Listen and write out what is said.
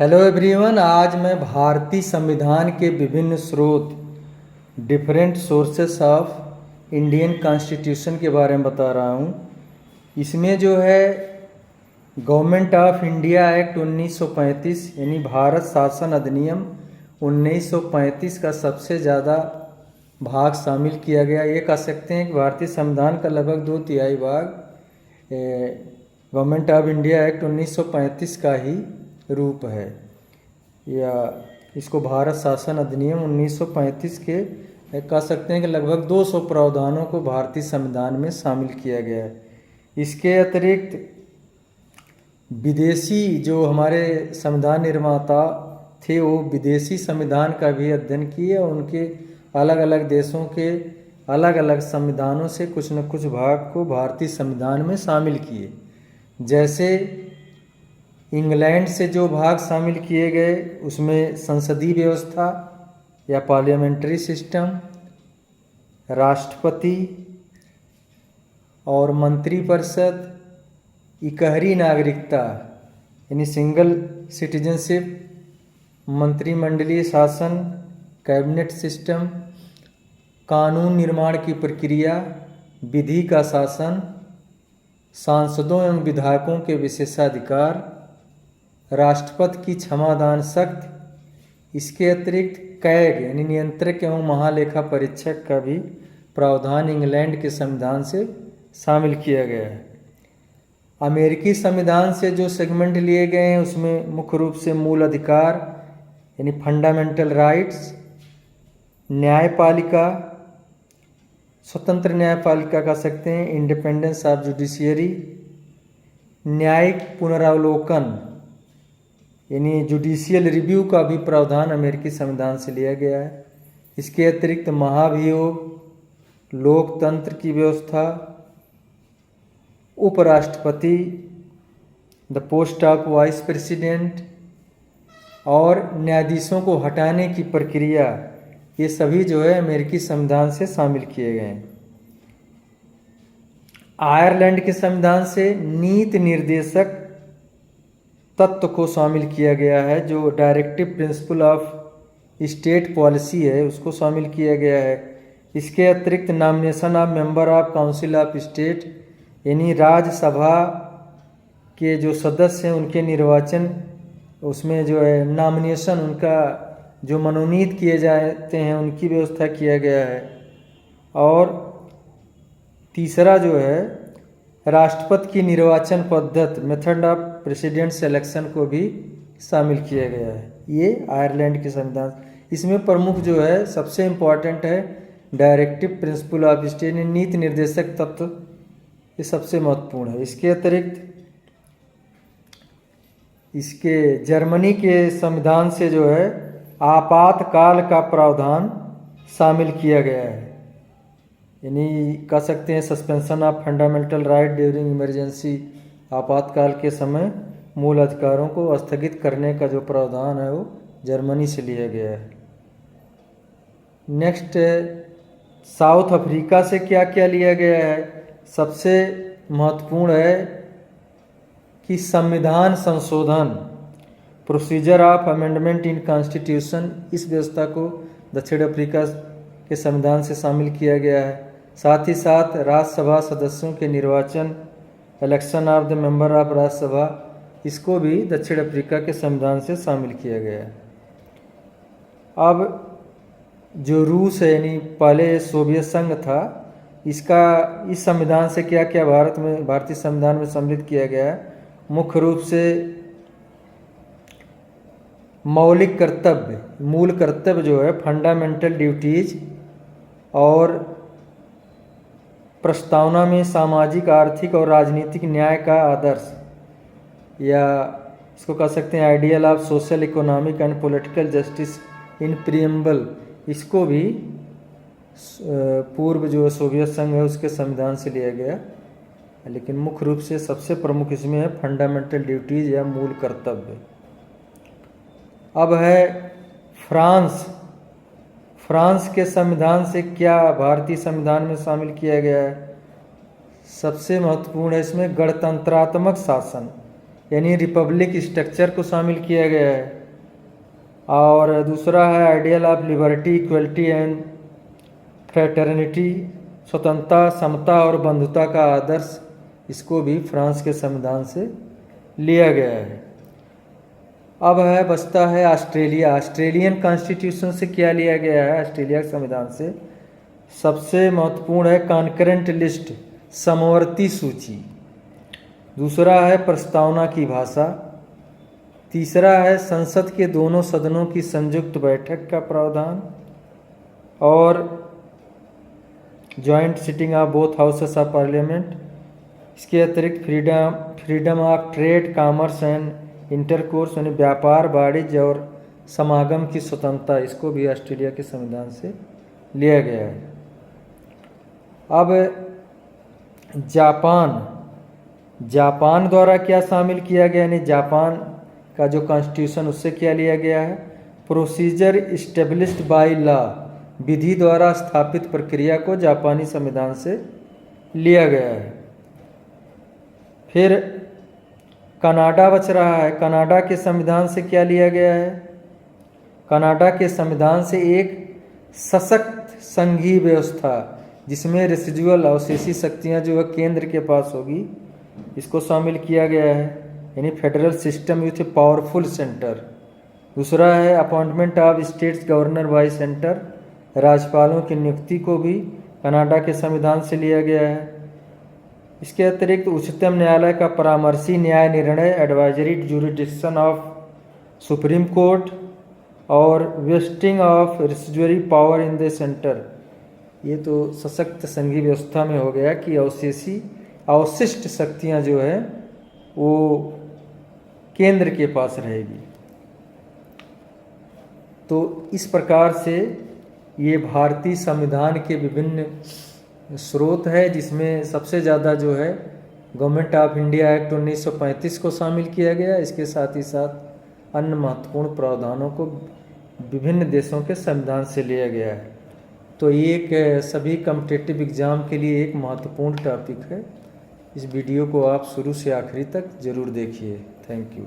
Hello everyone. आज मैं भारतीय संविधान के विभिन्न स्रोत different sources of Indian constitution के बारे में बता रहा हूँ। इसमें जो है गवर्नमेंट ऑफ इंडिया एक्ट 1935 यानी भारत शासन अधिनियम 1935 का सबसे ज़्यादा भाग शामिल किया गया। ये कह सकते हैं कि भारतीय संविधान का लगभग 2/3 भाग गवर्नमेंट ऑफ इंडिया एक्ट 1935 का ही रूप है, या इसको भारत शासन अधिनियम 1935 के कह सकते हैं कि लगभग 200 प्रावधानों को भारतीय संविधान में शामिल किया गया है। इसके अतिरिक्त विदेशी जो हमारे संविधान निर्माता थे वो विदेशी संविधान का भी अध्ययन किए और उनके अलग अलग देशों के अलग अलग संविधानों से कुछ न कुछ भाग को भारतीय संविधान में शामिल किए। जैसे इंग्लैंड से जो भाग शामिल किए गए उसमें संसदीय व्यवस्था या पार्लियामेंट्री सिस्टम, राष्ट्रपति और मंत्रिपरिषद, इकहरी नागरिकता यानी सिंगल सिटीजनशिप, मंत्रिमंडलीय शासन, कैबिनेट सिस्टम, कानून निर्माण की प्रक्रिया, विधि का शासन, सांसदों एवं विधायकों के विशेषाधिकार, राष्ट्रपति की क्षमादान शक्ति। इसके अतिरिक्त कैग यानी नियंत्रक एवं महालेखा परीक्षक का भी प्रावधान इंग्लैंड के संविधान से शामिल किया गया है। अमेरिकी संविधान से जो सेगमेंट लिए गए हैं उसमें मुख्य रूप से मूल अधिकार यानी फंडामेंटल राइट्स, न्यायपालिका, स्वतंत्र न्यायपालिका कह सकते हैं, इंडिपेंडेंस ऑफ जुडिशियरी, न्यायिक पुनरावलोकन यानी जुडिशियल रिव्यू का भी प्रावधान अमेरिकी संविधान से लिया गया है। इसके अतिरिक्त महाभियोग, लोकतंत्र की व्यवस्था, उपराष्ट्रपति, the post of vice president और न्यायाधीशों को हटाने की प्रक्रिया, ये सभी जो है अमेरिकी संविधान से शामिल किए गए हैं। आयरलैंड के संविधान से नीति निर्देशक तत्व को शामिल किया गया है, जो directive principle of state policy है उसको शामिल किया गया है। इसके अतिरिक्त nomination of member of council of state यानी राज्यसभा के जो सदस्य हैं उनके निर्वाचन, उसमें जो है नॉमिनेशन उनका जो मनोनीत किए जाते हैं उनकी व्यवस्था किया गया है। और तीसरा जो है राष्ट्रपति की निर्वाचन पद्धति मेथड ऑफ प्रेसिडेंट सिलेक्शन को भी शामिल किया गया है। ये आयरलैंड के संविधान, इसमें प्रमुख जो है सबसे इम्पोर्टेंट है डायरेक्टिव प्रिंसिपल ऑफ स्टेट नीति निर्देशक तत्व, ये सबसे महत्वपूर्ण है। इसके अतिरिक्त इसके जर्मनी के संविधान से जो है आपातकाल का प्रावधान शामिल किया गया है, यानी कह सकते हैं suspension of fundamental right during emergency, आपातकाल के समय मूल अधिकारों को स्थगित करने का जो प्रावधान है वो जर्मनी से लिया गया है। नेक्स्ट साउथ अफ्रीका से क्या क्या लिया गया है। सबसे महत्वपूर्ण है कि संविधान संशोधन, procedure of amendment in constitution, इस व्यवस्था को दक्षिण अफ्रीका के संविधान से शामिल किया गया है। साथ ही साथ राज्यसभा सदस्यों के निर्वाचन, election of the member of Rajya Sabha, इसको भी दक्षिण अफ्रीका के संविधान से शामिल किया गया है। अब जो रूस है यानी पहले सोवियत संघ था, इसका इस संविधान से क्या क्या भारतीय संविधान में सम्मिलित किया गया है। मुख्य रूप से मौलिक कर्तव्य, मूल कर्तव्य जो है फंडामेंटल ड्यूटीज, और प्रस्तावना में सामाजिक, आर्थिक और राजनीतिक न्याय का आदर्श, या इसको कह सकते हैं ideal of social, economic and political justice in preamble, इसको भी पूर्व जो सोवियत संघ है उसके संविधान से लिया गया। लेकिन मुख्य रूप से सबसे प्रमुख इसमें है फंडामेंटल ड्यूटीज या मूल कर्तव्य। अब है फ्रांस। फ्रांस के संविधान से क्या भारतीय संविधान में शामिल किया गया है। सबसे महत्वपूर्ण है इसमें गणतंत्रात्मक शासन यानी रिपब्लिक स्ट्रक्चर को शामिल किया गया है। और दूसरा है ideal of liberty, equality and fraternity, स्वतंत्रता, समता और बंधुता का आदर्श, इसको भी फ्रांस के संविधान से लिया गया है। अब बचता है ऑस्ट्रेलिया। ऑस्ट्रेलियन कॉन्स्टिट्यूशन से क्या लिया गया है? ऑस्ट्रेलिया के संविधान से सबसे महत्वपूर्ण है कॉन्करेंट लिस्ट, समवर्ती सूची। दूसरा है प्रस्तावना की भाषा। तीसरा है संसद के दोनों सदनों की संयुक्त बैठक का प्रावधान और joint sitting of both houses of parliament. इसके अतिरिक्त freedom of trade, commerce and intercourse यानी व्यापार, वाणिज्य और समागम की स्वतंत्रता, इसको भी ऑस्ट्रेलिया के संविधान से लिया गया है। अब जापान द्वारा क्या शामिल किया गया, यानी जापान का जो कॉन्स्टिट्यूशन उससे क्या लिया गया है? प्रोसीजर इस्टेब्लिश्ड बाय लॉ, विधि द्वारा स्थापित प्रक्रिया को जापानी संविधान से लिया गया है। फिर कनाडा बच रहा है। कनाडा के संविधान से क्या लिया गया है? कनाडा के संविधान से एक सशक्त संघीय व्यवस्था, जिसमें रेसिडुअल अवशेषी शक्तियां जो है केंद्र के पास होगी, इसको शामिल किया गया है, यानी federal system with a powerful centre. दूसरा है appointment of states governor bye centre, राज्यपालों की नियुक्ति को भी कनाडा के संविधान से लिया गया है। इसके अतिरिक्त उच्चतम न्यायालय का परामर्शी न्याय निर्णय, advisory jurisdiction of Supreme Court और vesting of residuary power in the centre, ये तो सशक्त संघीय व्यवस्था में हो गया कि अवशिष्ट शक्तियां जो है वो केंद्र के पास रहेगी। तो इस प्रकार से ये भारतीय संविधान के विभिन्न स्रोत है, जिसमें सबसे ज़्यादा जो है गवर्नमेंट ऑफ इंडिया एक्ट 1935 को शामिल किया गया। इसके साथ ही साथ अन्य महत्वपूर्ण प्रावधानों को विभिन्न देशों के संविधान से लिया गया है। तो ये एक सभी कॉम्पिटिटिव एग्ज़ाम के लिए एक महत्वपूर्ण टॉपिक है। इस वीडियो को आप शुरू से आखिरी तक ज़रूर देखिए। Thank you.